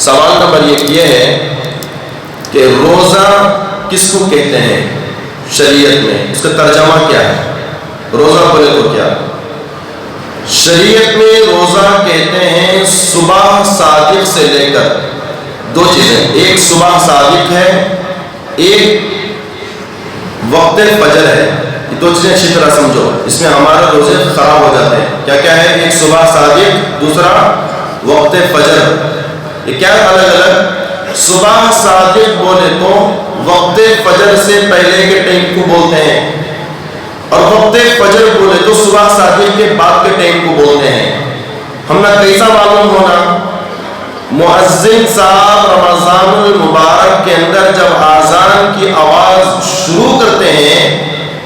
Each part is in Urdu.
سوال نمبر یہ ہے کہ روزہ کس کو کہتے ہیں شریعت میں، اس کا ترجمہ کیا ہے؟ روزہ بولے تو کیا؟ شریعت میں روزہ کہتے ہیں صبح صادق سے لے کر دو چیزیں، ایک صبح صادق ہے، ایک وقت فجر ہے. یہ دو چیزیں اچھی طرح سمجھو، اس میں ہمارے روزے خراب ہو جاتے ہیں. کیا کیا ہے؟ ایک صبح صادق، دوسرا وقت فجر. یہ کیا الگ الگ؟ صبح صادق بولے تو وقت فجر سے پہلے کے ٹائم کو بولتے ہیں، اور وقت فجر بولے تو صبح صادق کے بعد کے ٹائم کو بولتے ہیں. ہم نے کیسا معلوم ہونا؟ مؤذن صاحب رمضان المبارک کے اندر جب اذان کی آواز شروع کرتے ہیں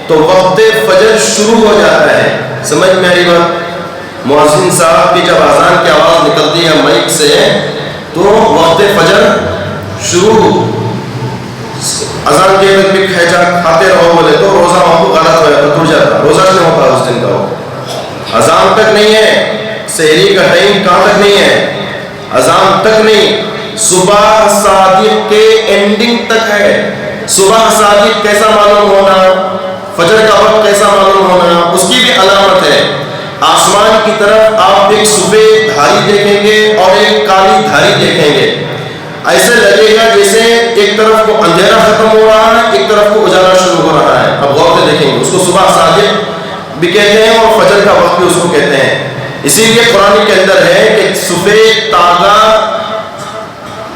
تو وقت فجر شروع ہو جاتا ہے. سمجھ میں آئی بات؟ مؤذن صاحب کی جب اذان کی آواز نکلتی ہے مائک سے تو وقت فجر شروع. اذان کے وقت بھی کھاتے رہو بولے تو روزہ وہاں کو غلط ہو جاتا، ٹوٹ جاتا. روزہ نہیں ہوتا اس دن کا. وہ اذان تک نہیں ہے، سحری کا ٹائم کہاں تک نہیں ہے؟ اذان تک نہیں، صبح صادق کے اینڈنگ تک ہے. صبح صادق کیسا معلوم ہونا؟ فجر کا وقت کیسا معلوم ہونا؟ اس کی بھی علامت ہے. آسمان کی طرف آپ ایک سفید دھاری دیکھیں گے اور ایک کالی دھاری دیکھیں گے. ایسے لگے گا جیسے ایک طرف کو اندھیرا ختم ہو رہا ہے، ایک طرف کو اجالا شروع ہو رہا ہے. اب غور سے دیکھیں گے، اس کو صبح صادق بھی کہتے ہیں اور فجر کا وقت بھی اس کو کہتے ہیں. اسی لیے قرآن کے اندر ہے کہ سفید تاگا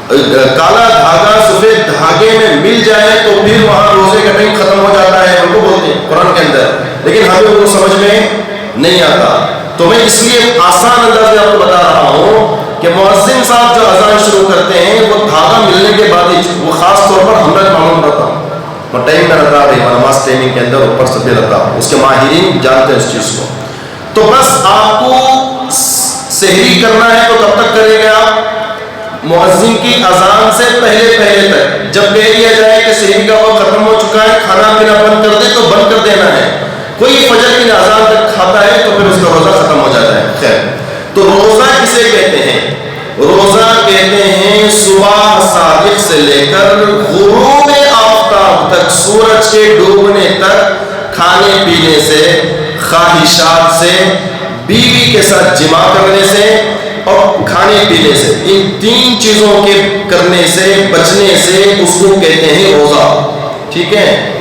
کالا دھاگا سفید دھاگے میں مل جائے تو پھر وہاں روزے کا ٹائم ختم ہو جاتا ہے. ان کو بولتے ہیں قرآن کے اندر، لیکن ہمیں ان کو سمجھ میں نہیں آتا. تو میں اس لیے آسان انداز میں آپ کو بتا رہا ہوں کہ مؤذن صاحب جو اذان شروع کرتے ہیں وہ دھاگا ملنے کے بعد ہی، وہ خاص طور پر ہم نے معلوم رہتا ہوں، میں ٹائم میں رہتا ہے نماز ٹائمنگ کے اندر اوپر سے رہتا ہوں، اس کے ماہرین جانتے ہیں اس چیز کو. تو بس آپ کو سحری کرنا ہے تو کب تک کریں گے آپ؟ مؤذن کی اذان سے پہلے تک. جب کہہ دیا جائے کہ سحری کا وقت ختم ہو چکا ہے، کھانا پینا بند کر دے تو بند کر دینا ہے. کوئی فجر کی اذان تک کھاتا ہے تو پھر اس کا روزہ ختم ہو جاتا ہے. خیر، تو روزہ کسے کہتے ہیں؟ روزہ کہتے ہیں صبح صادق سے لے کر غروب آفتاب تک، سورج کے ڈوبنے تک کھانے پینے سے، خواہشات سے، بیوی کے ساتھ جمع کرنے سے اور کھانے پینے سے، ان تین چیزوں کے کرنے سے بچنے سے اس کو کہتے ہیں روزہ. ٹھیک ہے؟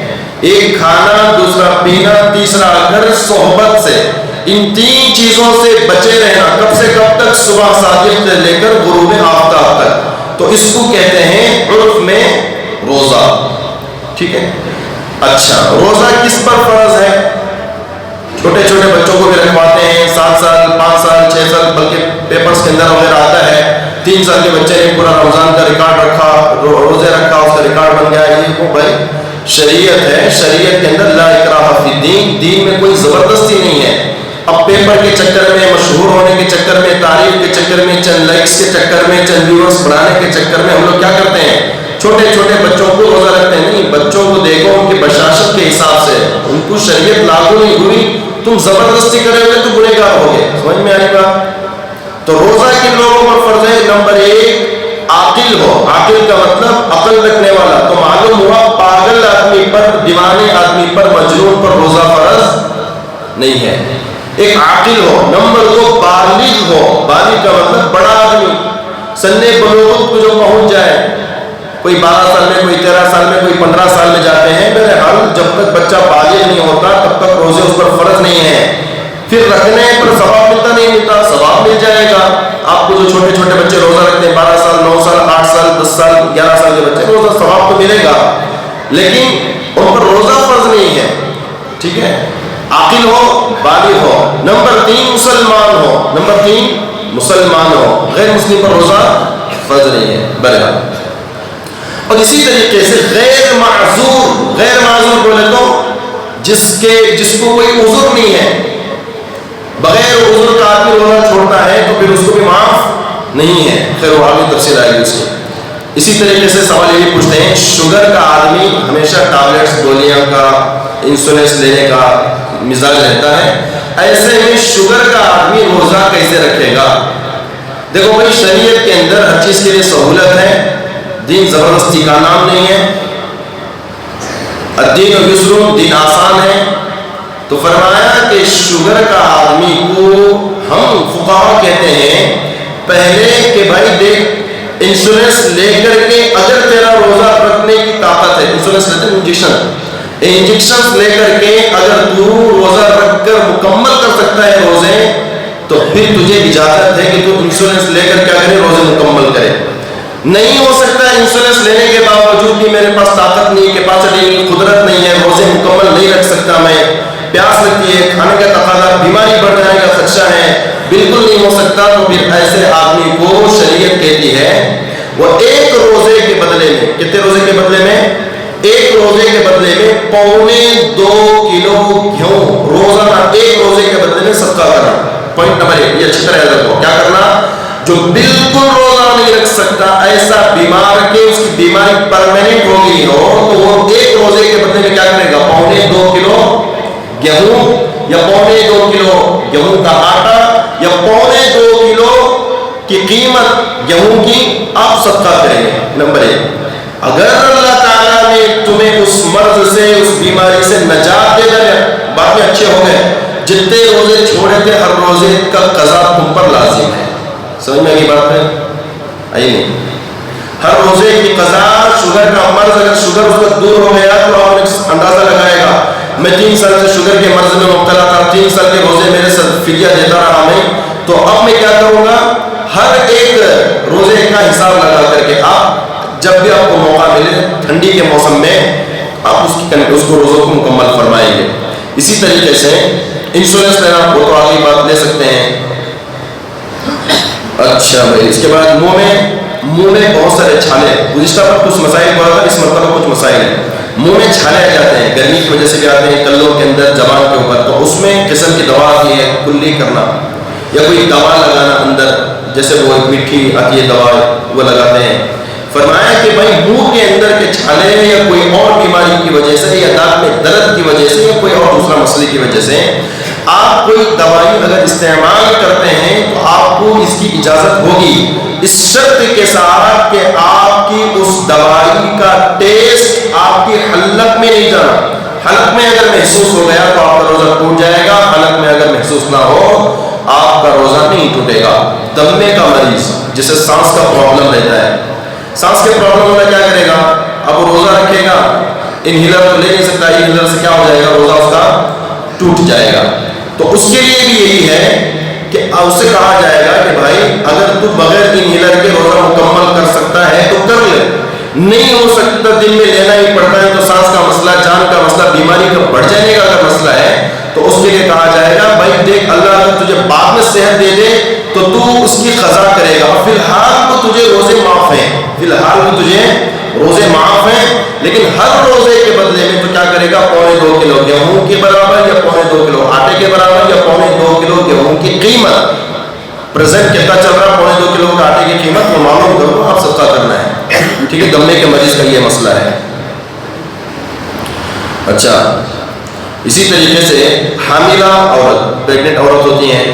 ایک کھانا، دوسرا پینا، تیسرا گھر صحبت سے، ان تین چیزوں سے بچے رہنا. کب سے کب تک؟ صبح صادق سے لے کر غروب آفتاب تک. تو اس کو کہتے ہیں عرف میں روزہ. ٹھیک ہے؟ اچھا، روزہ کس پر فرض ہے؟ چھوٹے چھوٹے بچوں کو بھی رکھواتے ہیں، 7 سال 5 سال 6 سال، بلکہ پیپرز کے اندر وغیرہ آتا ہے 3 سال کے بچے نے پورا رمضان کا ریکارڈ رکھا، روزے رکھا، اس کا ریکارڈ بن گیا. یہ وہ بھائی شریعت ہے، شریعت کے اندر لا اکراہ فی الدین، دین میں کوئی زبردستی نہیں ہے. اب پیپر کے چکر میں، مشہور ہونے کے چکر میں، تعریف کے چکر میں، چند لائکس کے چکر میں، چند ویورز بڑھانے کے چکر میں ہم لوگ کیا کرتے ہیں؟ چھوٹے چھوٹے بچوں کو روزہ رکھتے ہیں. نہیں، بچوں کو دیکھو ان کی بشاشت کے حساب سے، ان کو شریعت لاگو نہیں ہوئی، تم زبردستی کرے ہوئے تو گنہگار ہو گئے. سمجھ میں آئے گا؟ تو روزہ کن لوگوں پر فرض ہے؟ نمبر 1 عاقل ہو. عاقل کا مطلب عقل رکھنے والا. تو معلوم ہوا پاگل آدمی پر، دیوانے آدمی پر، مجنون پر روزہ فرض نہیں ہے. ایک عاقل ہو. نمبر 2 بالغ ہو. بالغ کا مطلب بڑا آدمی، سن بلوغت کو جو پہنچ جائے. کوئی 12 سال میں، کوئی 13 سال میں، کوئی 15 سال میں جاتے ہیں. بہرحال جب تک بچہ بالغ نہیں ہوتا تب تک روزے اس پر فرض نہیں ہے. پھر رکھنے پر ثواب ملتا نہیں ملتا؟ ثواب مل جائے گا. آپ کو جو چھوٹے چھوٹے بچے روزہ رکھتے ہیں 12 سال 9 سال 8 سال 10 سال 11 سال کے بچے، روزہ ثواب تو ملے گا، لیکن ان پر روزہ فرض نہیں ہے. ٹھیک ہے؟ عاقل ہو، بالغ ہو. نمبر 3 مسلمان ہو. نمبر 3 مسلمان ہو. غیر مسلم پر روزہ فرض نہیں ہے. بہرحال، اور اسی طریقے سے غیر معذور. غیر معذور بولے تو جس کو کوئی عذر نہیں ہے، بغیر عذر کا آدمی روزہ چھوڑتا ہے تو پھر اس کو بھی معاف نہیں ہے. خیر، وہ آگے تفصیل آئے گی اس کی. اسی طریقے سے سوال یہ پوچھتے ہیں، شوگر کا آدمی ہمیشہ ٹیبلٹس، گولیاں کا، انسولینس لینے کا مزاج رہتا ہے، ایسے میں شوگر کا آدمی روزہ کیسے رکھے گا؟ دیکھو بھائی شریعت کے اندر ہر چیز کے لیے سہولت ہے، دین زبردستی کا نام نہیں ہے، الدین و یسر، دین آسان ہے. تو فرمایا کہ شوگر کا آدمی کو ہم فقہا کہتے ہیں پہلے کہ بھائی دیکھ انشورنس لے کر کے اگر تیرا روزہ رکھنے کی طاقت ہے، انشورنس لیتے ہیں انجیکشن لے کر کے اگر تو روزہ رکھ کر مکمل کر سکتا ہے روزے، تو پھر تجھے اجازت ہے کہ تو انشورنس لے کر کیا کرے، روزے مکمل کرے. نہیں ہو سکتا انشورنس لینے کے باوجود بھی میرے پاس طاقت نہیں، کیپیسٹی نہیں، قدرت نہیں ہے، روزے مکمل نہیں رکھ سکتا میں، پیاس لگتی ہے، کھانے کا تقاضا، بیماری بڑھ جانے کا خدشہ ہے، بالکل نہیں ہو سکتا، تو پھر ایسے آدمی کو شریعت کہتی ہے وہ ایک روزے کے بدلے میں، کتنے روزے کے بدلے میں، ایک روزے کے بدلے میں 2.25 کلو گیہوں روزانہ ایک روزے کے بدلے میں صدقہ کرنا. پوائنٹ نمبر 1 یہ اچھی طرح یاد رکھو. کیا کرنا؟ جو بالکل روزہ نہیں رکھ سکتا، ایسا بیمار کہ اس کی بیماری پرماننٹ ہو گئی ہو، تو وہ ایک روزے کے بدلے میں کیا کرے گا، 2.25 کلو گیہوں یا 2.25 کلو گیہوں کا آٹا یا 2.25 کلو کی قیمت گیہوں کی آپ صدقہ کریں گے. نمبر 1. اگر اللہ تعالیٰ نے تمہیں اس مرض سے، اس بیماری سے نجات دے دیا، بعد میں اچھے ہو گئے، جتنے روزے چھوڑے تھے ہر روزے کا قضا تم پر لازم ہے. سمجھ میں آئی بات ہے؟ آئی نہیں؟ ہر روزے کی قضا، شوگر کا مرض اگر شوگر اس کا دور ہو گیا تو آپ نے اندازہ لگائے گا میں 3 سال سے شوگر کے مرض میں مبتلا تھا، 3 سال کے روزے میرے ساتھ فدیہ دیتا رہا میں، تو اب میں کیا کروں گا، ہر ایک روزے کا حساب لگا کر کے آپ جب بھی آپ کو موقع ملے ٹھنڈی کے موسم میں آپ اس کو روزوں کو مکمل فرمائیں گے. اسی طریقے سے انشورنس لینا وہ تو آگے بات لے سکتے ہیں. اچھا بھائی، اس کے بعد منہ میں بہت سارے چھالے، گزشتہ پر کچھ مسائل پڑھا تھا، اس مرتبہ کچھ مسائل ہیں. منہ میں چھالے آ جاتے ہیں، گرمی کی وجہ سے بھی آتے ہیں، کلوں کے اندر، زبان کے اوپر، تو اس میں قسم کی دوا آتی ہے، کلی کرنا یا کوئی دوا لگانا اندر، جیسے وہ میٹھی آتی ہے دوا وہ لگاتے ہیں. فرمایا کہ بھائی منہ کے اندر کے چھالے یا کوئی اور بیماری کی وجہ سے یا دانت میں درد کی وجہ سے یا کوئی اور دوسرا مسئلے کی وجہ سے آپ کوئی دوائی اگر استعمال کرتے ہیں تو آپ کو اس کی اجازت ہوگی، اس شرط کے ساتھ کہ آپ کی اس دوائی کا ٹیسٹ آپ کی حلق میں نہیں جانا. حلق میں اگر محسوس ہو گیا تو آپ کا روزہ ٹوٹ جائے گا، حلق میں اگر محسوس نہ ہو آپ کا روزہ نہیں ٹوٹے گا. دمے کا مریض جسے سانس کا پرابلم رہتا ہے، سانس کے پرابلم والا کیا کرے گا، اب وہ روزہ رکھے گا، انہیلر تو لے نہیں سکتا، انہیلر سے کیا ہو جائے گا، روزہ اس کا ٹوٹ جائے گا. تو اس کے لیے بھی یہی ہے کہ اس سے کہا جائے گا کہ بھائی اگر تو بغیر انہیلر کے روزہ مکمل کر سکتا ہے تو کر لے، نہیں ہو سکتا دن میں لینا ہی پڑتا ہے، تو سانس کا مسئلہ، جان کا مسئلہ، بیماری کا بڑھ جانے کا اگر مسئلہ ہے تو اس کے لیے کہا جائے گا بھائی دیکھ اللہ اگر تجھے بعد میں صحت دے دے تو تو اس کی قضا کرے گا، فی الحال تو تجھے روزے معاف ہیں، فی الحال تو تجھے روزے معاف ہیں، لیکن ہر روزے کے بدلے میں تو کیا کرے گا، 2.25 کلو گیہوں کے برابر یا 2.25 کلو آٹے کے برابر یا 2.25 کلو گیہوں کی قیمت پریزنٹ کتنا چل رہا ہے، 2.25 کلو کا آٹے کی قیمت وہ معلوم کرو، آپ صدقہ کرنا ہے. ٹھیک ہے، دمے کے مریض کا یہ مسئلہ ہے. اچھا، اسی طریقے سے حاملہ عورت، پریگننٹ عورت ہوتی ہیں،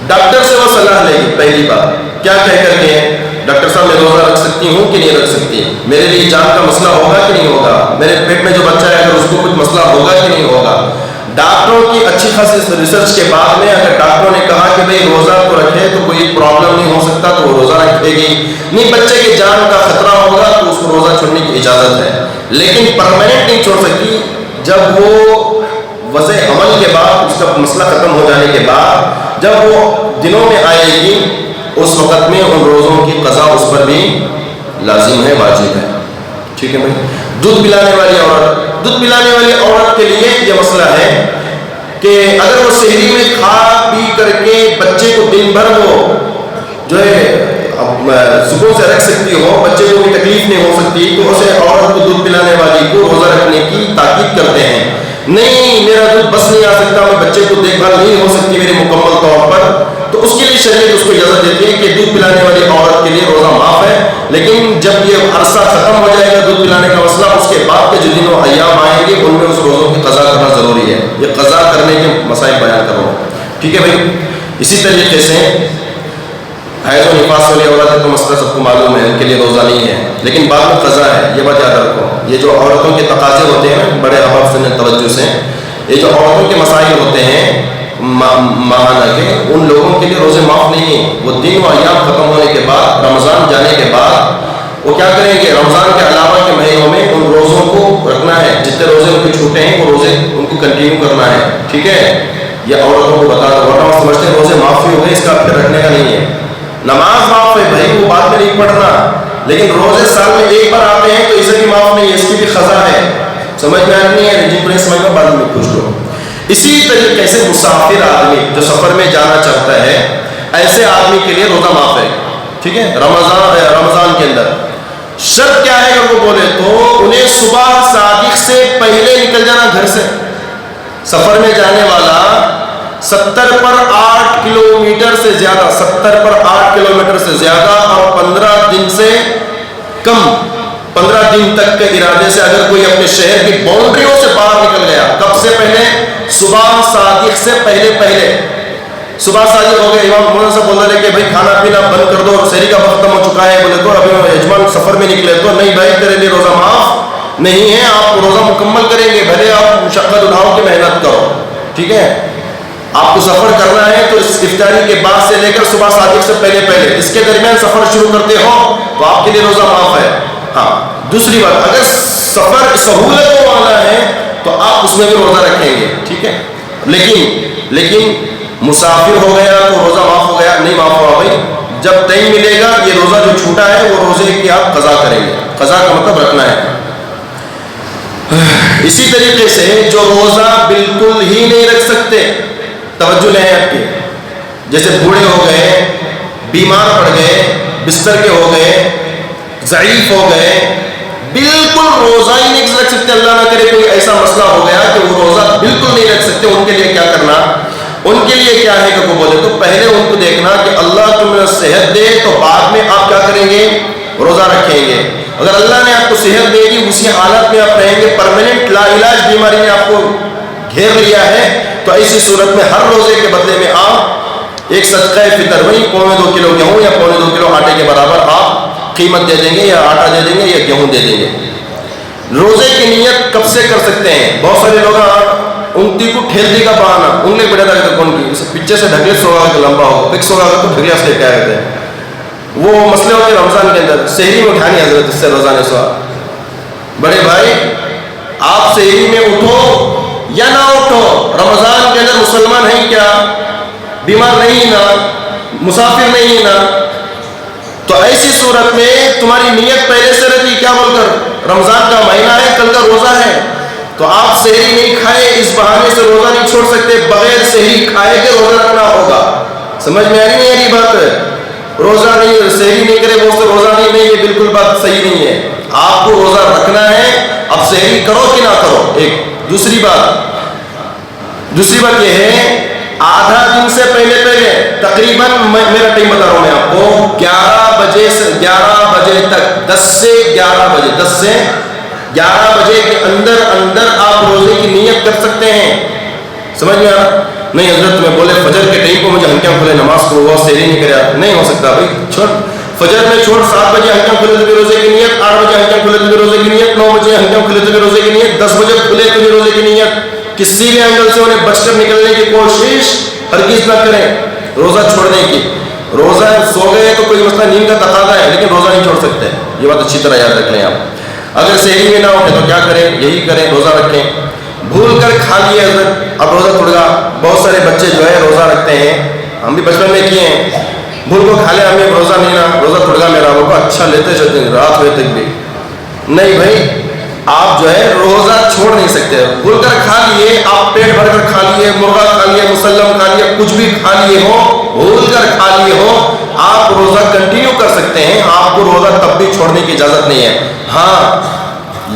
ڈاکٹر سے وہ صلاح لے گی. پہلی بات کیا کہہ کر کے، ڈاکٹر صاحب میں روزہ رکھ سکتی ہوں کہ نہیں رکھ سکتی، میرے لیے جان کا مسئلہ ہوگا کہ نہیں ہوگا، میرے پیٹ میں جو بچہ ہے اگر اس کو کچھ مسئلہ ہوگا کہ نہیں ہوگا. ڈاکٹروں کی اچھی خاصی ریسرچ کے بعد میں اگر ڈاکٹروں نے کہا کہ بھئی روزہ تو رکھے تو کوئی پرابلم نہیں ہو سکتا تو وہ روزہ رکھے گی، نہیں بچے کی جان کا خطرہ ہوگا تو اس کو روزہ چھوڑنے کی اجازت ہے، لیکن پرماننٹ نہیں چھوڑ سکتی. جب وہ وضع عمل کے بعد، اس کا مسئلہ ختم ہو جانے کے بعد جب وہ دنوں میں آئے گی اس وقت میں ان روزوں کی قضا اس پر بھی لازم ہے، واجب ہے. ٹھیک ہے بھائی. دودھ پلانے والی عورت، دودھ پلانے والی عورت کے لیے یہ مسئلہ ہے کہ اگر وہ سحری میں کھا پی کر کے بچے کو دن بھر وہ جو ہے سکون سے رکھ سکتی ہو، بچے کو بھی تکلیف نہیں ہو سکتی، تو اسے عورت کو دودھ پلانے والی کو روزہ رکھنے کی تاکید کرتے ہیں. نہیں میرا دودھ بس نہیں آ سکتا، میں بچے کو دیکھ بھال نہیں ہو سکتی میری مکمل طور پر، تو اس کے لیے شریعت اس کو اجازت دیتی ہے کہ دودھ پلانے والی عورت کے لیے روزہ معاف ہے، لیکن جب یہ عرصہ ختم ہو جائے گا دودھ پلانے کا مسئلہ، اس کے بعد کے جو دن و ایام آئیں گے ان میں اس روزوں کی قضا کرنا ضروری ہے. یہ قضا کرنے کے مسائل بیان کرو. ٹھیک ہے بھائی. اسی طریقے سے حیض و نفاس والی عورت تو مسئلہ سب کو معلوم ہے، ان کے لیے روزہ نہیں ہے، لیکن بعد میں قضا ہے، یہ بات یاد رکھو۔ یہ جو عورتوں کے تقاضے ہوتے ہیں بڑے احباب سے توجہ سے، یہ جو عورتوں کے مسائل ہوتے ہیں ماہانہ کے، ان لوگوں کے لیے روزے معاف نہیں ہیں۔ وہ دن و ایام ختم ہونے کے بعد، رمضان جانے کے بعد وہ کیا کریں گے؟ رمضان کے علاوہ کے مہینوں میں ان روزوں کو رکھنا ہے، جتنے روزے ان کے چھوٹے ہیں وہ روزے ان کو کنٹینیو کرنا ہے، ٹھیک ہے؟ یہ عورتوں کو بتا دو، ورنہ سمجھتے ہیں روزے معافی ہو گئے، اس کا پھر رکھنے کا نہیں ہے۔ نماز معاف ہے بھائی، وہ بعد میں نہیں پڑھنا، لیکن روزے سال میں ایک بار آتے ہیں تو اسے بھی معاف نہیں ہے، اس کی بھی قضا ہے۔ سمجھ میں نہیں ہے؟ جن کو نہیں سمجھ میں بعد میں پوچھ لو۔ اسی طریقے سے مسافر آدمی جو سفر میں جانا چاہتا ہے، ایسے آدمی کے لیے روزہ معاف ہے، ٹھیک ہے؟ رمضان کے اندر شرط کیا ہے اگر وہ بولے تو انہیں صبح صادق سے پہلے نکل جانا گھر سے۔ سفر میں جانے والا 70 پر 8 کلومیٹر سے زیادہ، 70 پر 8 کلومیٹر سے زیادہ اور 15 دن سے کم، 15 دن تک کے ارادے سے اگر کوئی اپنے شہر کی باؤنڈریوں سے باہر نکل گیا، کب سے پہلے؟ صبح صادق سے پہلے۔ صبح صادق ہو گیا، امام مولانا صاحب بول رہے کہ بھائی کھانا پینا بند کر دو، سحری کا وقت ختم ہو چکا ہے، بولے تو ابھی یجمان سفر میں نکلے تو نہیں بھائی، تیرے لیے روزہ معاف نہیں ہے، آپ روزہ مکمل کریں گے، بھلے آپ مشقت اٹھاؤ کہ محنت کرو، ٹھیک ہے؟ آپ کو سفر کرنا ہے تو اس افطاری کے بعد سے لے کر صبح صادق سے پہلے، اس کے درمیان سفر شروع کرتے ہو تو آپ کے لیے روزہ معاف ہے۔ ہاں، دوسری بات، اگر سفر سہولتوں والا ہے تو آپ اس میں بھی روزہ رکھیں گے، ٹھیک ہے؟ لیکن مسافر ہو گیا تو روزہ معاف ہو گیا؟ نہیں معاف ہوا بھائی، جب ٹائم ملے گا یہ روزہ جو چھوٹا ہے وہ روزے کی آپ قضا کریں گے، قضا کا مطلب رکھنا ہے۔ اسی طریقے سے جو روزہ بالکل ہی نہیں رکھ سکتے، توجہ لیں آپ کی، جیسے بوڑھے ہو گئے، بیمار پڑ گئے، بستر کے ہو گئے، ضعیف ہو گئے، بالکل روزہ ہی نہیں رکھ سکتے، اللہ نہ کرے کوئی ایسا مسئلہ ہو گیا کہ وہ روزہ بالکل نہیں رکھ سکتے، ان کے لیے کیا کرنا؟ ان کے لیے کیا ہے کہ وہ بولے تو پہلے ان کو دیکھنا کہ اللہ تمہیں صحت دے تو بعد میں آپ کیا کریں گے؟ روزہ رکھیں گے۔ اگر اللہ نے آپ کو صحت دے دی، اسی حالت میں آپ رہیں گے، پرماننٹ لا علاج بیماری نے آپ کو گھیر لیا ہے، تو ایسی صورت میں ہر روزے کے بدلے میں آپ ایک صدقہ فطر، وہی 2.25 کلو گیہوں یا 2.25 کلو آٹے کے برابر آپ قیمت دے دیں گے، یا آٹا دے دیں گے یا گیہوں دے دیں گے۔ روزے کی نیت کب سے کر سکتے ہیں؟ بہت سارے لوگ انگلی کو ٹھیلنے کا بہانا، انگلی بڑھا تھا کون کی پیچھے سے ڈھکے سوگا کے لمبا ہو، پک سوگا تو ڈھگیا سے کیا کہتے ہیں، وہ مسئلے ہوتے ہیں رمضان کے اندر۔ سحری میں اٹھانی حضرت اس سے روزانے سوا، بڑے بھائی آپ سحری میں اٹھو یا نہ اٹھو، رمضان کے اندر مسلمان ہیں کیا؟ بیمار نہیں نا، مسافر نہیں نا، تو ایسی صورت میں تمہاری نیت پہلے سے رہتی کیا بول کر رمضان کا مہینہ ہے، کل کا روزہ ہے، تو آپ سحری نہیں کھائے اس بہانے سے روزہ نہیں چھوڑ سکتے، بغیر سحری کھائے کے روزہ رکھنا ہوگا۔ سمجھ میں آئی نہیں آ رہی بات؟ روزہ نہیں، سحری نہیں کرے وہ سے روزہ نہیں، یہ بالکل بات صحیح نہیں ہے، آپ کو روزہ رکھنا ہے، اب سحری کرو کہ نہ کرو۔ ایک دوسری بات یہ ہے آدھا دن سے پہلے تقریباً میرا ٹائم بتا رہا ہوں میں آپ کو، 11 بجے سے 11 بجے تک، 10 سے 11 بجے کے اندر آپ روزے کی نیت کر سکتے ہیں۔ سمجھ میں آ نہیں حضرت میں بولے فجر کے ٹائم کو مجھے ہنکیاں کھلے نماز کو وہ سحری نہیں کرے، نہیں ہو سکتا بھائی، چھوڑ فجر میں چھوڑ، 7 بجے ہنکیاں کھلے تو بھی روزے کی نیت، 8 بجے ہنکیاں کھلے تو بھی روزے کی نیت، 9 بجے ہنکیاں کھلے تو بھی روزے کی نیت، 10 بجے کھلے تو بھی روزے کی نیت۔ کسی بھی اینگل سے انہیں بچ کر نکلنے کی کوشش ہرگز نہ کریں روزہ چھوڑنے کی۔ روزہ سو گئے تو کوئی مسئلہ، نیند کا تقاضا ہے، لیکن روزہ نہیں چھوڑ سکتے، یہ بات اچھی طرح یاد رکھ لیں آپ۔ اگر سحری میں نہ اٹھے تو کیا کریں؟ یہی کریں، روزہ رکھیں۔ بھول کر کھا لیے حضرت، اب روزہ ٹوٹ گیا، بہت سارے بچے جو ہے روزہ رکھتے ہیں، ہم بھی بچپن میں کیے ہیں، بھول کو کھا لیا، ہمیں روزہ نہیں نا، روزہ ٹوٹ گیا میرا، وہ کو اچھا لیتے چلتے رات ہوئے تک بھی نہیں بھائی، آپ جو ہے روزہ چھوڑ نہیں سکتے۔ بھول کر کھا لیے، آپ پیٹ بھر کر کھا لیے، مرغا کھا لیے، مسلم کھا لیے، کچھ بھی کھا لیے ہو، بھول کر کھا لیے ہو، آپ روزہ کنٹینیو کر سکتے ہیں، آپ کو روزہ تب بھی چھوڑنے کی اجازت نہیں ہے۔ ہاں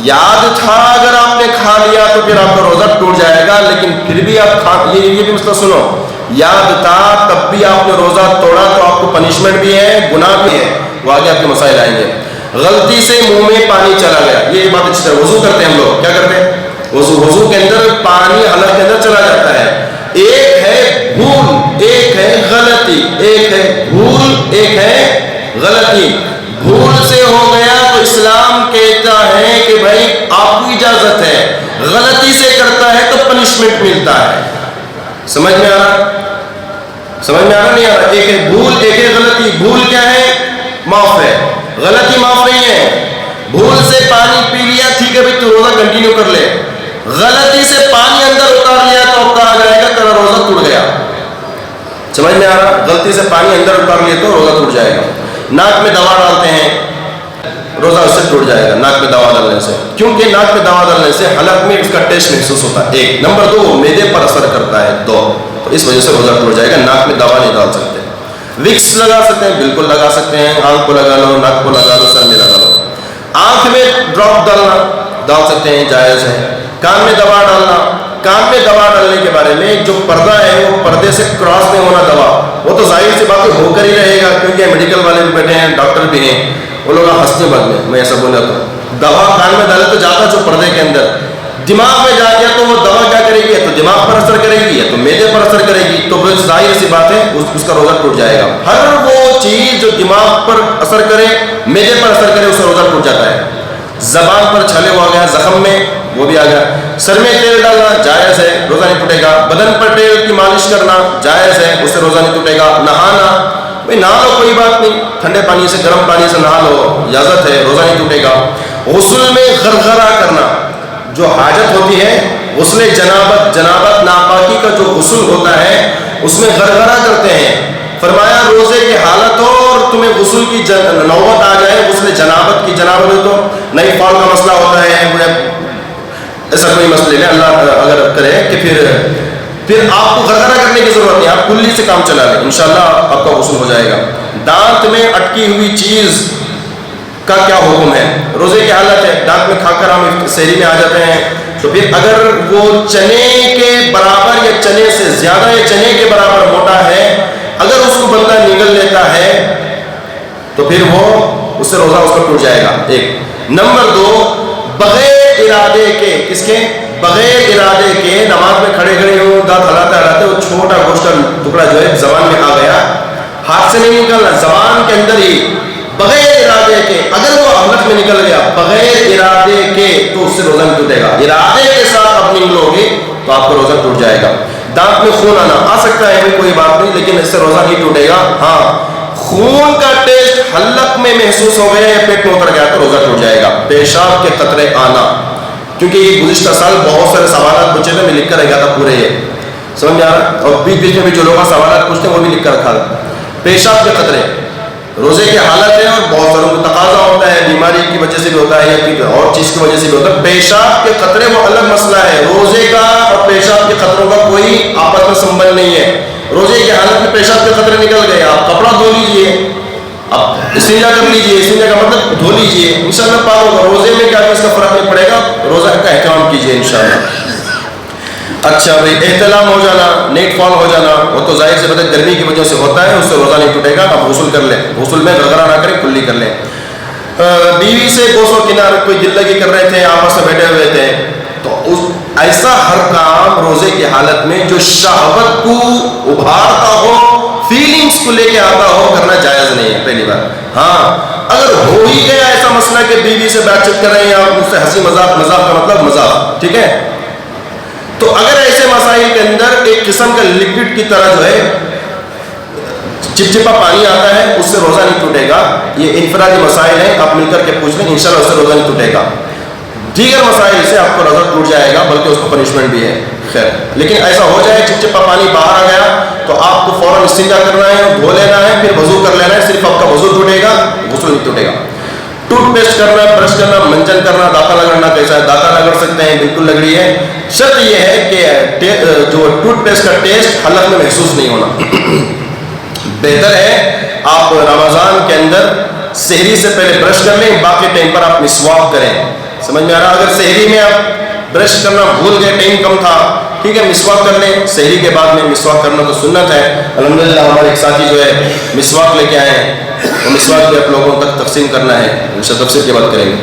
یاد تھا اگر آپ نے کھا لیا تو پھر آپ کا روزہ ٹوٹ جائے گا، لیکن پھر بھی آپ یہ بھی مسئلہ سنو، یاد تھا تب بھی آپ نے روزہ توڑا تو آپ کو پنشمنٹ بھی ہے، گناہ بھی ہے، وہ آگے آپ کے مسائل آئیں گے۔ غلطی سے منہ میں پانی چلا گیا، یہ بات اچھی طرح وضو کرتے ہیں ہم لوگ، کیا کرتے ہیں؟ وضو کے اندر پانی حلق کے اندر چلا جاتا ہے۔ ایک ہے بھول، ایک ہے غلطی، ایک ہے بھول ایک ہے غلطی. بھول سے ہو گیا تو اسلام کہتا ہے کہ بھائی آپ کو اجازت ہے, غلطی سے کرتا ہے تو پنشمنٹ ملتا ہے. سمجھ میں آ رہا, سمجھ میں آ رہا نہیں آ رہا؟ ایک ہے بھول, ایک ہے غلطی. بھول کیا ہے؟ معاف ہے. غلطی معاف نہیں ہے. بھول سے پانی پی لیا, ٹھیک ہے بھائی تو روزہ کنٹینیو کر لے. غلطی سے پانی اندر اتار لیا تو اب کہا جائے گا تیرا روزہ ٹوٹ گیا. سمجھ میں آ رہا؟ غلطی سے پانی اندر اتار لیا تو روزہ ٹوٹ جائے گا. ناک میں دوا ڈالتے ہیں, روزہ اس سے ٹوٹ جائے گا ناک میں دوا ڈالنے سے, کیونکہ ناک میں دوا ڈالنے سے حلق میں اس کا ٹیسٹ محسوس ہوتا ہے. ایک نمبر دو, معدے پر اثر کرتا ہے. دو, تو اس وجہ سے روزہ ٹوٹ جائے گا. ناک میں دوا نہیں ڈال سکتے. وکس لگا سکتے ہیں, بالکل لگا سکتے ہیں. آنکھ کو لگا لو, ناک کو لگا لو, سر میں لگا لو. آنکھ میں ڈراپ ڈالنا ڈال سکتے ہیں, جائز ہے. کان میں دوا ڈالنا, کان میں دوا ڈالنے کے بارے میں جو پردہ ہے وہ پردے سے کراس نہیں ہونا دوا, وہ تو ظاہر سی بات ہو کر ہی رہے گا, کیونکہ میڈیکل والے بھی بیٹھے ہیں, ڈاکٹر بھی ہیں, وہ لوگ ہنستے بعد میں ایسا بولا تو دوا کان میں ڈالے تو جاتا جو پردے کے اندر, دماغ میں جا گیا تو وہ دوا کیا کرے گی؟ تو دماغ پر اثر کرے گی, تو معدے پر اثر کرے گی, تو ظاہر سی بات ہے اس کا روزہ ٹوٹ جائے گا. ہر وہ چیز جو دماغ پر اثر کرے, معدے پر اثر کرے, اس کا روزہ ٹوٹ جاتا ہے. زبان پر چھلے ہوا گیا, زخم میں وہ بھی آ گیا. سر میں تیل ڈالنا جائز ہے, روزہ نہیں ٹوٹے گا. بدن پر تیل کی مالش کرنا جائز ہے, اس سے روزہ نہیں ٹوٹے گا. نہانا, بھائی نہا لو کوئی بات نہیں, ٹھنڈے پانی سے گرم پانی سے نہا لو, اجازت ہے, روزہ نہیں ٹوٹے گا. غسل میں غرغرہ کرنا, جو حاجت ہوتی ہے غسل جنابت, جنابت ناپاکی کا جو غسل ہوتا ہے اس میں غرغرہ کرتے ہیں. فرمایا روزے کی حالت ہو اور تمہیں غسل کی نوبت آ جائے, غسل جنابت کی, جنابت ہو تو نہیں فال کا مسئلہ ہوتا ہے, ایسا کوئی مسئلہ نہیں, اللہ اگر کرے کہ پھر آپ کو غرغرہ کرنے کی ضرورت نہیں, آپ کلی سے کام چلا لیں, انشاءاللہ آپ کا غسل ہو جائے گا. دانت میں اٹکی ہوئی چیز کا کیا حکم ہے؟ روزے کی حالت ہے, دانت میں کھا کر ہم سحری میں آ جاتے ہیں, تو پھر اگر وہ چنے کے برابر یا چنے سے زیادہ یا چنے کے برابر موٹا ہے, اگر اس کو بندہ نگل لیتا ہے تو پھر وہ اس سے روزہ اس کا ٹوٹ جائے گا. ایک. نمبر دو, بغیر ارادے کے, کس کے؟ بغیر ارادے کے نماز میں کھڑے کھڑے ہوں, دانت ہلاتے ہلاتے وہ چھوٹا گوشت کا ٹکڑا جو ہے زبان میں آ گیا, ہاتھ سے نہیں نکلنا, زبان کے اندر ہی, بغیر ارادے کے. اگر وہ حلق میں نکل گیا بغیر ارادے کے تو اس سے روزہ نہیں ٹوٹے گا. ارادے کے ساتھ آپ نکلو گے تو آپ کا روزہ ٹوٹ جائے گا. دانت میں خون آنا آ سکتا ہے, کوئی بات نہیں, لیکن اس سے روزہ نہیں ٹوٹے گا. ہاں, خون کا ٹیسٹ حلق میں محسوس ہو گیا یا پیٹ میں اتر گیا تو روزہ ٹوٹ جائے گا. پیشاب کے قطرے آنا, کیونکہ یہ گزشتہ سال بہت سارے سوالات پوچھے تھے, میں لکھ کر رکھا تھا پورے, یہ سمجھ میں آ رہا ہے, اور بیچ بیچ میں بھی جو لوگ سوالات پوچھتے ہیں وہ بھی لکھ کر رکھا تھا. پیشاب کے قطرے روزے کی حالت ہے, اور بہت ساروں کو تقاضا ہوتا ہے, بیماری کی وجہ سے بھی ہوتا ہے یا کسی اور چیز کی وجہ سے بھی ہوتا ہے. پیشاب کے قطرے وہ الگ مسئلہ ہے, روزے کا اور پیشاب کے قطروں کا کوئی آپس میں سنبندھ نہیں ہے. روزے کی حالت میں پیشاب کے قطرے نکل گئے, آپ کپڑا دھو لیجئے, آپ استنجا کر لیجئے, استنجا کا مطلب دھو لیجئے, انشاءاللہ پاک ہوگا. روزے میں کیا اس کا فرق نہیں پڑے گا, روزہ کا اہتمام کیجئے انشاءاللہ. اچھا بھائی, احتلام ہو جانا, نیٹ فال ہو جانا, وہ تو ظاہر سے پتہ گرمی کی وجہ سے ہوتا ہے, اس سے روزہ نہیں ٹوٹے گا. آپ غسل کر لیں, غسل میں غرغرہ نہ کریں, کلی کر لیں. بیوی سے کوسوں کنار کوئی دل لگی کر رہے تھے, آپس میں بیٹھے ہوئے تھے, تو ایسا ہر کام روزے کی حالت میں جو شہوت کو ابھارتا ہو, فیلنگز کو لے کے آتا ہو, کرنا جائز نہیں ہے. پہلی بات. ہاں, اگر ہو ہی گیا ایسا مسئلہ کہ بیوی سے بات چیت کر رہے ہیں یا اس سے ہنسی مذاق, مذاق کا مطلب مذاق, ٹھیک ہے, تو اگر ایسے مسائل کے اندر ایک قسم کا لکوڈ کی طرح جو ہے چپچپا پانی آتا ہے, اس سے روزہ نہیں ٹوٹے گا. یہ انفرادی مسائل ہیں, آپ مل کر کے پوچھ لیں, انشاءاللہ اس سے روزہ نہیں ٹوٹے گا. دیگر مسائل سے آپ کو روزہ ٹوٹ جائے گا, بلکہ اس کو پنشمنٹ بھی ہے. خیر, لیکن ایسا ہو جائے چپچپا پانی باہر آ گیا تو آپ کو فوراً استنجا کرنا ہے, دھو لینا ہے, پھر وضو کر لینا ہے. صرف آپ کا وضو ٹوٹے گا, غسل نہیں ٹوٹے گا. ٹوتھ پیسٹ کرنا, برش کرنا, منجن کرنا, داتا رگڑنا, کیسا ہے داتا رگڑ سکتے ہیں, بالکل رگڑی ہے. شرط یہ ہے کہ جو ٹوتھ پیسٹ کا ٹیسٹ حلق میں محسوس نہیں ہونا. بہتر ہے آپ رمضان کے اندر سحری سے پہلے برش کر لیں, باقی ٹائم پر آپ مسواک کریں. سمجھ میں آ رہا؟ اگر سحری میں آپ برش کرنا بھول گئے, ٹائم کم تھا, ٹھیک ہے, مسواک کر لیں. سحری کے بعد میں مسواک کرنا تو سنت ہے. الحمدللہ ہمارے ایک ساتھی جو ہے مسواک لے کے آئے ہیں, تو مسواک بھی آپ لوگوں تک تقسیم کرنا ہے, انشاءاللہ تفسیر کے بعد کریں گے,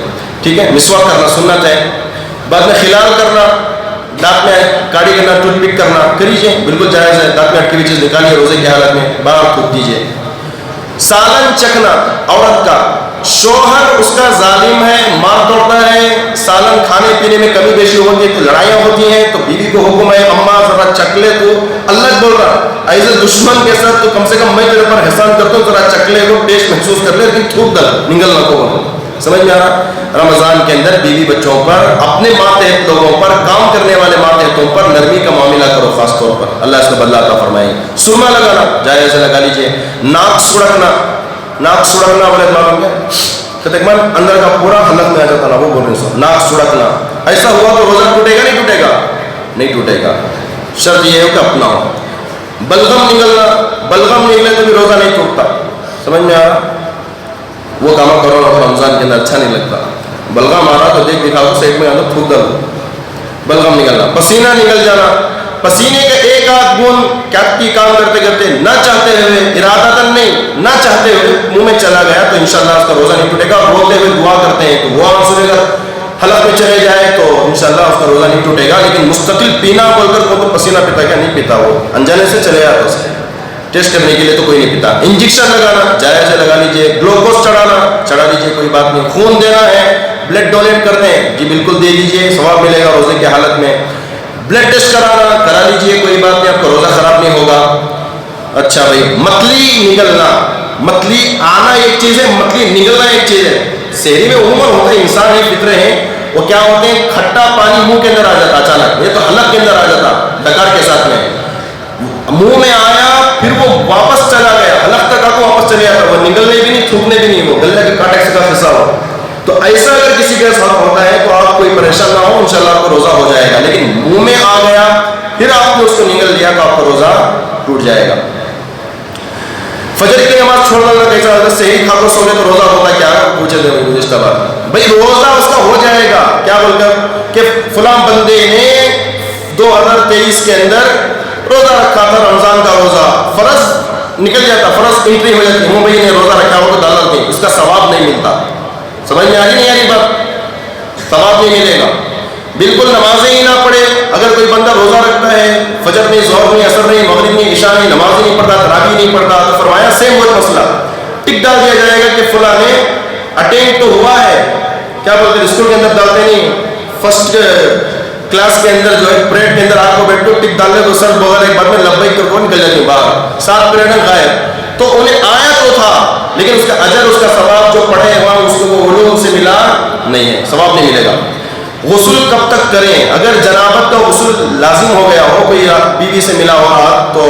ٹھیک ہے. مسواک کرنا سنت ہے. بعد میں خلال کرنا, دانت میں کاڑی کرنا, ٹوتھ پک کرنا, کریجیے, بالکل جائز ہے. دانت میں اٹکی ہوئی چیز نکالیے روزے کی حالت میں, باہر تھوک دیجیے. سالن چکنا عورت کا، شوہر اس کا ظالم ہے، مار دوڑتا ہے، سالن کھانے پینے میں کمی بیشی ہوتی ہے تو لڑائیاں ہوتی ہیں، تو بیوی کو حکم ہے اماں ذرا چکھ لے، تو اللہ بول رہا ایسے دشمن کے ساتھ تو کم سے کم میں تیرے پر احسان کرتا ہوں، ذرا چکھ لے، وہ ٹیسٹ محسوس کر لے، لیکن تھوک ڈل نگل نہ کو بولو. سمجھ میں آ رہا؟ رمضان کے اندر بیوی بچوں پر، اپنے ماتحت لوگوں پر، کام کرنے والے ماتحتوں پر نرمی کا معاملہ کرو خاص طور پر، اللہ اس کا بدلہ عطا فرمائے. سرما لگانا جائز ہے، لگا لیجیے. ناک سڑکنا، ناک سڑکنا بولے معلوم کیا خطمان اندر کا پورا حلق میں آ جاتا نا، وہ بول رہے ہیں ناک سڑکنا. ایسا ہوا تو روزہ ٹوٹے گا نہیں ٹوٹے گا؟ نہیں ٹوٹے گا. شرط یہ ہے کہ اپنا ہو. بلغم نکلنا، بلغم نکلے تو بھی روزہ نہیں ٹوٹتا. سمجھ میں آ رہا؟ وہ کام کرو رمضان کے اندر اچھا نہیں لگتا. بلغم آ رہا تو دیکھ دکھا کو سیٹ میں آنا تھوک ڈالو. بلغم نکلنا، پسینہ نکل جانا، پسینے کا ایک آدھ بوند کی کام کرتے کرتے نہ چاہتے ہوئے، ارادتاً نہیں، نہ چاہتے ہوئے منہ میں چلا گیا تو انشاءاللہ اس کا روزہ نہیں ٹوٹے گا. بولتے ہوئے دعا کرتے ہیں تو وہ آنسو لے کر حلق میں چلے جائے تو انشاءاللہ اس کا روزہ نہیں ٹوٹے گا. لیکن مستقل پینا بول کر وہ تو پسینہ پیتا کیا نہیں پیتا، وہ انجانے سے چلے جاتا اس ٹیسٹ کرنے کے لیے تو کوئی نہیں پیتا. انجیکشن لگانا جائز ہے، لگا لیجیے. گلوکوز چڑھانا چڑھا لیجیے، کوئی بات نہیں. خون دینا ہے، بلڈ ڈونیٹ کرتے ہیں جی بالکل دے دیجیے، ثواب ملے گا روزے کی حالت میں. بلڈ ٹیسٹ کرانا کرا لیجیے، کوئی بات نہیں، آپ کا روزہ خراب نہیں ہوگا. اچھا بھائی، متلی نگلنا، متلی آنا ایک چیز ہے، متلی نگلنا ایک چیز ہے. شہری میں عموماً ہوتا ہے، انسان ہے، فطرے ہیں، وہ کیا ہوتے ہیں کھٹا پانی منہ کے اندر آ جاتا اچانک، یہ تو حلق کے اندر آ جاتا ڈکار کے ساتھ میں، منہ میں آیا پھر وہ واپس چلا گیا، حلق تک آ کو واپس چلے جاتا، وہ نگلنے بھی نہیں تھوکنے بھی نہیں، وہ گلے کے کانٹے کا حصہ ہو. تو ایسا اگر کسی کے ساتھ ہوتا ہے تو آپ کوئی پریشان نہ ہو، انشاءاللہ آپ کو روزہ ہو جائے گا. لیکن منہ میں آ گیا پھر آپ نے اس کو نگل لیا تو آپ کا روزہ ٹوٹ جائے گا. فجر کی نماز چھوڑنا کیسا ہوتا ہے؟ صحیح کھا کر سو گئے تو روزہ ہوتا کیا؟ پوچھے تھے گزشتہ بار. بھائی روزہ اس کا ہو جائے گا کیا بول کر کہ فلاں بندے نے 2023 کے اندر روزہ رکھا تھا، رمضان کا روزہ، فرض نکل جاتا، فرض انٹری ہو جاتی، وہ بھائی نے روزہ رکھا ہو تو ڈالر دیں، اس کا ثواب نہیں ملتا. سمجھ میں آ رہی نہیں آ رہی بات؟ ثواب نہیں ملے گا. بالکل نمازیں ہی نہ پڑھے، اگر کوئی بندہ روزہ رکھتا ہے، فجر نہیں، ظہر نہیں، عصر نہیں، مغرب نہیں، عشاء نہیں، نماز نہیں پڑھتا، تراویح نہیں پڑھتا، تو فرمایا سیم وہی مسئلہ، ٹک ڈال دیا جائے گا کہ فلاں نے اٹینڈ تو ہوا ہے. کیا بولتے ہیں اسکول کے اندر ڈالتے نہیں، فرسٹ کلاس کے اندر جو ہے پریڈ کے اندر آپ کو بیٹھو ٹک ڈال لے تو سر بغیر ایک بار میں لبیک کر کو نکل جاتی باہر، 7 پریڈ غائب. تو انہیں آیا تو تھا لیکن اس کا اجر، اس کا ثواب جو پڑھے وہاں اس کو وہ علوم سے ملا نہیں ہے، ثواب نہیں ملے گا. غسل کب تک کریں؟ اگر جنابت کا غسل لازم ہو گیا ہو، کوئی بیوی سے ملا ہو رہا تو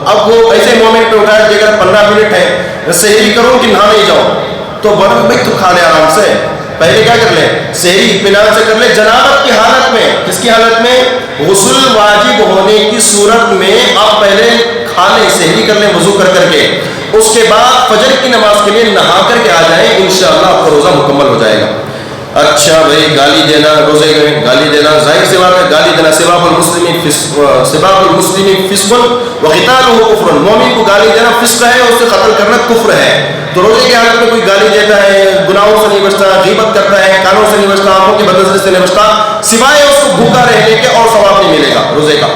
اب وہ ایسے مومنٹ پہ اٹھایا کہ اگر 15 منٹ ہے سحری کروں کہ نہا نہیں جاؤں، تو بڑا بھائی تو کھا لے آرام سے، پہلے کیا کر لیں سحری اطمینان سے کر لیں. جنابت کی حالت میں، کس کی حالت میں؟ غسل واجب ہونے کی صورت میں آپ پہلے کھا لیں، سحری کر لیں وضو کر کر کے، اس کے بعد فجر کی نماز کے لیے نہا کر کے آ جائیں، انشاءاللہ آپ کا روزہ مکمل ہو جائے گا. اچھا بھائی، گالی دینا، روزے میں گالی دینا ظاہر سی بات ہے، گالی دینا سباب المسلم فسق وقتالہ کفر، مومن کو گالی دینا فسق ہے، اس سے قتل کرنا کفر ہے. تو روزے کی حالت میں کوئی گالی دیتا ہے، گناہوں سے نہیں بچتا، غیبت کرتا ہے، کانوں سے نہیں بچتا، آنکھوں کی بدنظری سے نہیں بچتا، سوائے اس کو بھوکا رہنے کے اور ثواب نہیں ملے گا روزے کا.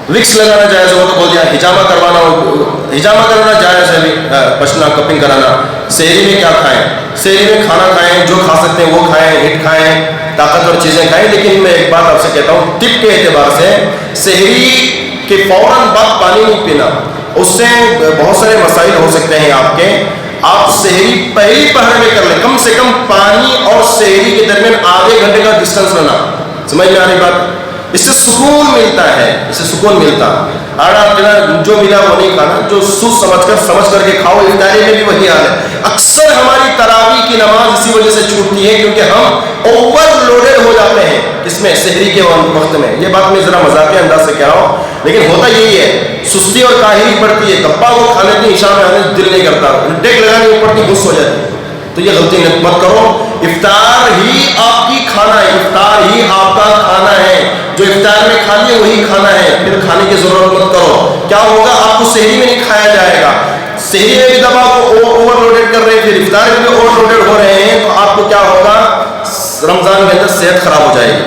وکس لگانا جائز ہو تو بول دیا، حجامہ کروانا ہو، حجامہ کرنا جائز ہے، بچنا کپنگ کرانا. سحری میں کیا کھائیں؟ سحری میں کھانا کھائیں، جو کھا سکتے ہیں وہ کھائیں، ہٹ کھائیں، طاقتور چیزیں کھائیں. لیکن میں ایک بات آپ سے کہتا ہوں، طب کے اعتبار سے سحری کے فوراً بعد پانی نہیں پینا، اس سے بہت سارے مسائل ہو سکتے ہیں آپ کے. آپ سحری پہلی پہر میں کر لیں، کم سے کم پانی اور سحری کے درمیان آدھے گھنٹے کا ڈسٹینس رہنا. سمجھ میں آ رہی بات؟ اس سے سکون ملتا ہے، اس سے سکون ملتا. آپ جو ملا وہ نہیں کھانا، جو سوچ سمجھ کر کے کھاؤ. افطاری میں بھی وہی حال ہے. اکثر ہماری تراویح کی نماز اسی وجہ سے چھوٹتی ہے کیونکہ ہم اوور لوڈڈ ہو جاتے ہیں اس میں سحری کے وقت میں. یہ بات میں ذرا مذاقی انداز سے کہہ رہا ہوں لیکن ہوتا یہی ہے، سستی اور کاہلی پڑتی ہے، گپا وہ کھا لیتے ہیں، عشاء میں آنے دل نہیں کرتا، ٹیک لگانی نہیں پڑتی، غصہ ہو جاتی ہے. تو یہ غلطی مت کرو. افطار ہی آپ کی کھانا ہے، افطار ہی آپ کا کھانا ہے، جو افطار میں کھا لیے وہی کھانا ہے، پھر کھانے کی ضرورت مت کرو. کیا ہوگا؟ آپ کو سحری میں نہیں کھایا جائے گا، سحری میں بھی دبا کو اوور لوڈڈ کر رہے ہیں، پھر افطار میں بھی اوور لوڈڈ ہو رہے ہیں، تو آپ کو کیا ہوگا؟ رمضان کے اندر صحت خراب ہو جائے گی.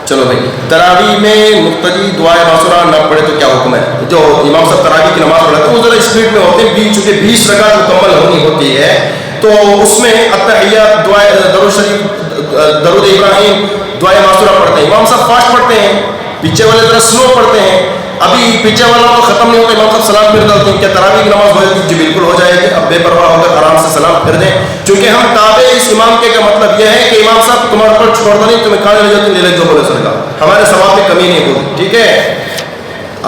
چلو بھائی تراویح میں مقتدی دعائے معصورہ نہ پڑھے تو کیا حکم ہے؟ جو امام صاحب تراویح کی نماز پڑھاتے ہیں وہ ذرا اسپیڈ میں ہوتے ہیں، چونکہ 20 رکعت مکمل ہونی ہوتی ہے، تو اس میں التحیات دعائے درود شریف درود ابراہیم دعائے معصورہ پڑھتے ہیں، امام صاحب فاسٹ پڑھتے ہیں، پیچھے والے ذرا سلو پڑھتے ہیں، ابھی پیچھے والا کو ختم نہیں ہوتا امام صاحب سلام پھر ڈالتے ہیں، کیا تراویح کی نماز ہو جائے گی؟ جی بالکل ہو جائے گی، اب بے پرواہ ہو کر آرام سے سلام پھر دیں، چونکہ ہم تابع اس امام کے کا مطلب یہ ہے کہ امام صاحب تمہارے پر چھوڑتا نہیں، تمہیں کھانے لے جاتے لے لے جو بولے سر کا، ہمارے ثواب میں کمی نہیں ہوگی، ٹھیک ہے؟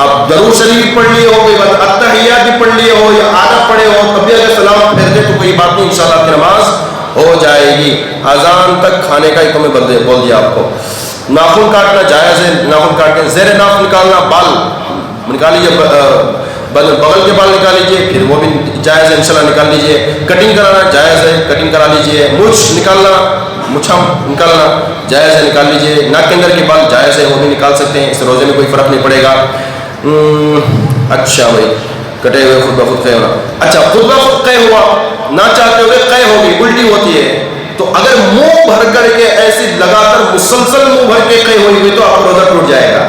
آپ درود شریف پڑھ لیے ہو، کوئی بات التحیات بھی پڑھ لیے ہو یا آدھا پڑھے ہو، تب بھی اگر سلام پھیر دے تو کوئی بات نہیں، انشاءاللہ آپ کی نماز ہو جائے گی۔ اذان تک کھانے کا ہی تو میں بول دیا آپ کو۔ ناخن کاٹنا جائز ہے، ناخن کاٹنے زیر ناف نکالنا، بال نکال لیجیے، بغل کے بال نکال لیجیے، پھر وہ بھی جائز ہے، انشاءاللہ نکال لیجیے۔ کٹنگ کرانا جائز ہے، کٹنگ کرا لیجیے۔ مچھ نکالنا، مچھا نکالنا جائز ہے، نکال لیجیے۔ ناک کے اندر کے بال جائز ہے، وہ بھی نکال سکتے ہیں، اس روزے میں کوئی فرق نہیں پڑے گا۔ اچھا بھائی کٹے ہوئے خود بخود قے ہونا، اچھا خود بخود قے ہوا، نہ چاہتے ہوئے قے ہوگی، الٹی ہوتی ہے، تو اگر منہ بھر کر کے ایسی لگاتار مسلسل منہ بھر کے قے ہوئی تو آپ کا روزہ ٹوٹ جائے گا،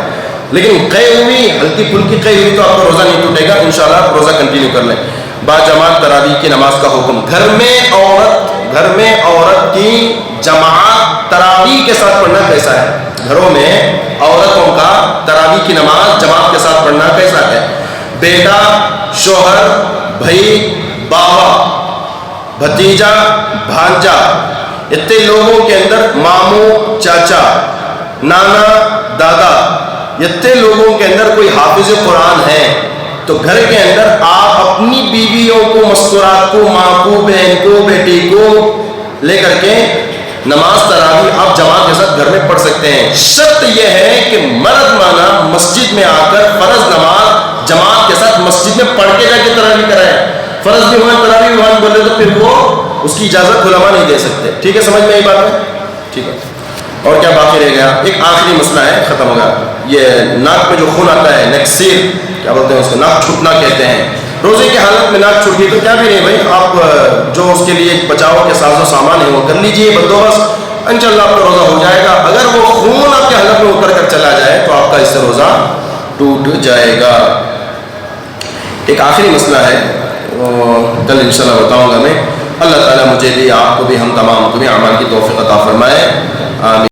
لیکن قے ہوئی ہلکی پھلکی قے ہوئی تو آپ کا روزہ نہیں ٹوٹے گا، انشاءاللہ آپ روزہ کنٹینیو کر لیں۔ با جماعت تراویح کی نماز کا حکم، گھر میں عورت کی جماعت تراویح کے ساتھ پڑھنا کیسا ہے؟ گھروں میں عورتوں کا تراویح کی نماز جماعت کے ساتھ پڑھنا کیسا ہے؟ بیٹا، شوہر، بھائی، باوا، بھتیجا، بھانجا، اتنے لوگوں کے اندر ماموں، چاچا، نانا، دادا، اتنے لوگوں کے اندر کوئی حافظ قرآن ہے تو گھر کے اندر آپ اپنی بیویوں کو، مستورات کو، ماں کو، بہن کو، بیٹی کو لے کر کے نماز تراویح آپ جماعت کے ساتھ گھر میں پڑھ سکتے ہیں۔ شرط یہ ہے کہ مرد مانا مسجد میں آ کر فرض نماز جماعت کے ساتھ مسجد میں پڑھ کے جا کے تراویح کرائے، فرض بھی ہوئے تراویح بھی ہوئے بولے تو پھر وہ اس کی اجازت علماء نہیں دے سکتے، ٹھیک ہے؟ سمجھ میں یہ بات ہے؟ ٹھیک ہے، اور کیا باقی رہ گیا؟ ایک آخری مسئلہ ہے، ختم ہوگا، یہ ناک میں جو خون آتا ہے، نیکسیر کیا بولتے ہیں اس کو، ناک چھوٹنا کہتے ہیں، روزے کی حالت میں ناک چھوٹ گئی تو کیا بھی نہیں بھائی، آپ جو اس کے لیے بچاؤ کے ساز و سامان ہے وہ کر لیجئے بندوبست، انشاءاللہ آپ کا روزہ ہو جائے گا۔ اگر وہ خون آپ کے حلق میں اتر کر چلا جائے تو آپ کا اس سے روزہ ٹوٹ جائے گا۔ ایک آخری مسئلہ ہے، کل انشاءاللہ بتاؤں گا میں۔ اللہ تعالیٰ مجھے بھی، آپ کو بھی، ہم تمام کو بھی اعمال کی توفیق عطا فرمائے، آمین۔